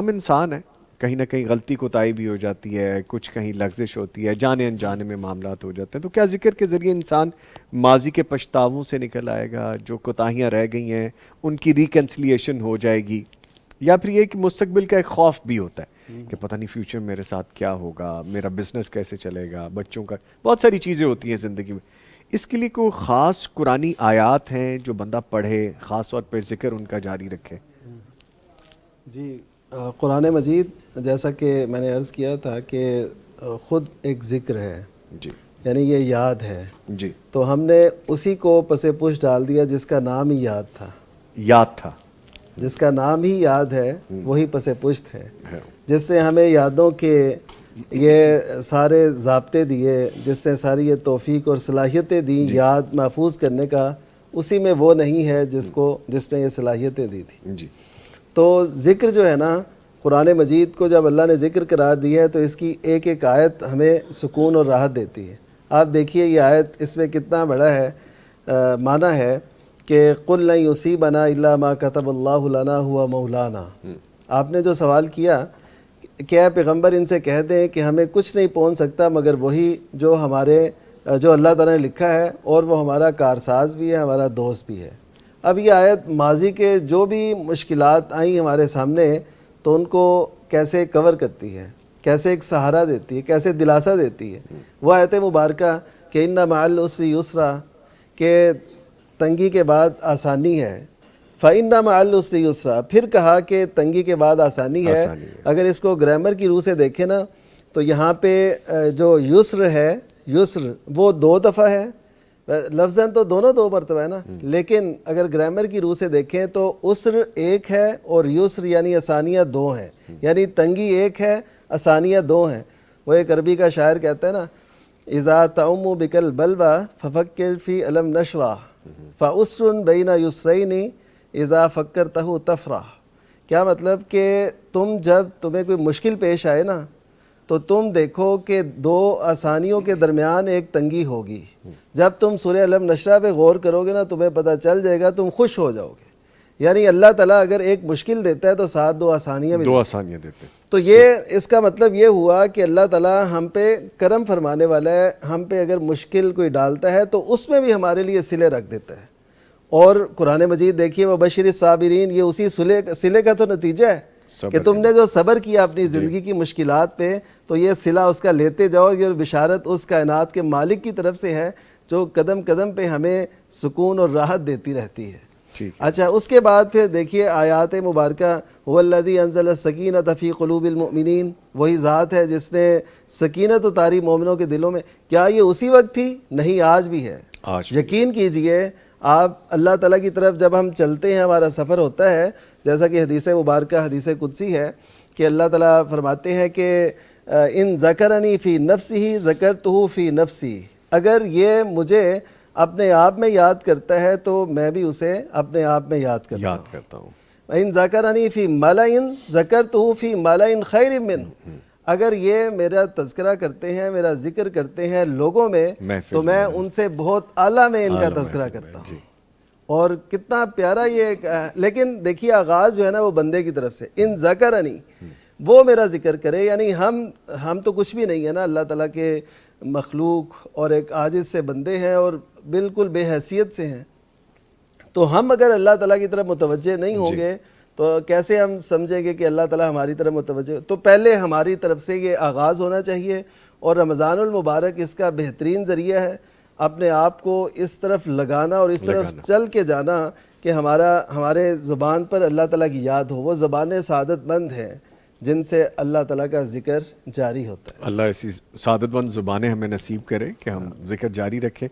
ہم انسان ہیں, کہیں نہ کہیں غلطی کوتاہی بھی ہو جاتی ہے, کچھ کہیں لغزش ہوتی ہے, جانے انجانے میں معاملات ہو جاتے ہیں. تو کیا ذکر کے ذریعے انسان ماضی کے پچھتاووں سے نکل آئے گا, جو کوتاہیاں رہ گئی ہیں ان کی ریکنسلیشن ہو جائے گی, یا پھر یہ کہ مستقبل کا ایک خوف بھی ہوتا ہے کہ پتہ نہیں فیوچر میرے ساتھ کیا ہوگا, میرا بزنس کیسے چلے گا, بچوں کا, بہت ساری چیزیں ہوتی ہیں زندگی میں. اس کے لیے کوئی خاص قرآنی آیات ہیں جو بندہ پڑھے, خاص طور پہ ذکر ان کا جاری رکھے؟ جی, قرآن مجید جیسا کہ میں نے عرض کیا تھا کہ خود ایک ذکر ہے, جی یعنی یہ یاد ہے. جی, تو ہم نے اسی کو پس پش ڈال دیا جس کا نام ہی یاد تھا. یاد تھا, جس کا نام ہی یاد ہے وہی پس پشت ہے, ہے. جس سے ہمیں یادوں کے یہ سارے ضابطے دیے, جس سے ساری یہ توفیق اور صلاحیتیں دیں یاد محفوظ کرنے کا, اسی میں وہ نہیں ہے جس نے یہ صلاحیتیں دی تھی. جی تو ذکر جو ہے نا, قرآن مجید کو جب اللہ نے ذکر قرار دیا ہے تو اس کی ایک ایک آیت ہمیں سکون اور راحت دیتی ہے. آپ دیکھیے یہ آیت, اس میں کتنا بڑا ہے معنی ہے کہ قُلْ لَن يُصِيبَنَا إِلَّا مَا كَتَبَ اللَّهُ لَنَا هُوَ مَوْلَانَا. آپ نے جو سوال کیا کہ اے پیغمبر ان سے کہہ دیں کہ ہمیں کچھ نہیں پہنچ سکتا مگر وہی جو اللہ تعالیٰ نے لکھا ہے, اور وہ ہمارا کارساز بھی ہے, ہمارا دوست بھی ہے. اب یہ آیت ماضی کے جو بھی مشکلات آئیں ہمارے سامنے تو ان کو کیسے کور کرتی ہے, کیسے ایک سہارا دیتی ہے, کیسے دلاسا دیتی ہے. وہ آیت مبارکہ کہ اِنَّ مَعَ الْعُسْرِ یُسْرًا, کہ تنگی کے بعد آسانی ہے. فَإِنَّ مَعَ الْعُسْرِ یُسْرًا, پھر کہا کہ تنگی کے بعد آسانی ہے. اگر اس کو گرامر کی روح سے دیکھیں نا تو یہاں پہ جو یسر ہے, یسر وہ 2 دفعہ ہے, لفظاً تو دونوں 2 مرتبہ ہے نا, لیکن اگر گرامر کی روح سے دیکھیں تو عسر 1 ہے اور یسر یعنی آسانیاں 2 ہیں, یعنی تنگی 1 ہے, آسانیاں 2 ہیں. وہ ایک عربی کا شاعر کہتا ہے نا, اذا تعم بک البلوى ففکر فی علم نشرہ فعسر بین یسرین اذا فکرتہ تفرح. کیا مطلب کہ جب تمہیں کوئی مشکل پیش آئے نا تو تم دیکھو کہ 2 آسانیوں کے درمیان ایک تنگی ہوگی. جب تم سورہ علم نشرہ پہ غور کرو گے نا تمہیں پتہ چل جائے گا, تم خوش ہو جاؤ گے. یعنی اللہ تعالیٰ اگر ایک مشکل دیتا ہے تو ساتھ 2 آسانیاں بھی دیتے ہیں. تو یہ اس کا مطلب یہ ہوا کہ اللہ تعالیٰ ہم پہ کرم فرمانے والا ہے. ہم پہ اگر مشکل کوئی ڈالتا ہے تو اس میں بھی ہمارے لیے صلے رکھ دیتا ہے. اور قرآن مجید دیکھیے وَبَشِّرِ الصَّابِرِينَ, یہ اسی صلے کا تو نتیجہ ہے کہ تم نے جو صبر کیا اپنی زندگی کی مشکلات پہ, تو یہ صلہ اس کا لیتے جاؤ. یہ بشارت اس کائنات کے مالک کی طرف سے ہے جو قدم قدم پہ ہمیں سکون اور راحت دیتی رہتی ہے. اچھا, اس کے بعد پھر دیکھیے آیات مبارکہ, هو الذی انزل السکینۃ فی قلوب المؤمنین, وہی ذات ہے جس نے سکینت اتاری مومنوں کے دلوں میں. کیا یہ اسی وقت تھی؟ نہیں, آج بھی ہے. یقین کیجئے آپ, اللہ تعالیٰ کی طرف جب ہم چلتے ہیں, ہمارا سفر ہوتا ہے, جیسا کہ حدیث مبارکہ حدیث قدسی ہے کہ اللہ تعالیٰ فرماتے ہیں کہ ان ذکرنی فی نفسہ ذکرتہ فی نفسی, اگر یہ مجھے اپنے آپ میں یاد کرتا ہے تو میں بھی اسے اپنے آپ میں یاد کرتا ہوں. ان ذکرنی فی ملأ ذکرتہ فی ملأ خیر منہ, اگر یہ میرا تذکرہ کرتے ہیں, میرا ذکر کرتے ہیں لوگوں میں, تو میں ان سے بہت اعلیٰ میں ان کا تذکرہ کرتا ہوں. اور کتنا پیارا یہ, لیکن دیکھیے آغاز جو ہے نا وہ بندے کی طرف سے, ان ذکرنی, وہ میرا ذکر کرے. یعنی ہم تو کچھ بھی نہیں ہے نا, اللہ تعالیٰ کے مخلوق اور ایک عاجز سے بندے ہیں اور بالکل بے حیثیت سے ہیں. تو ہم اگر اللہ تعالیٰ کی طرف متوجہ نہیں ہوں گے تو کیسے ہم سمجھیں گے کہ اللہ تعالیٰ ہماری طرف متوجہ؟ تو پہلے ہماری طرف سے یہ آغاز ہونا چاہیے, اور رمضان المبارک اس کا بہترین ذریعہ ہے اپنے آپ کو اس طرف لگانا اور اس طرف چل کے جانا کہ ہمارے زبان پر اللہ تعالیٰ کی یاد ہو. وہ زبانیں سعادت مند ہیں جن سے اللہ تعالیٰ کا ذکر جاری ہوتا ہے. اللہ ایسی سعادت مند زبانیں ہمیں نصیب کرے کہ ہم ذکر جاری رکھیں.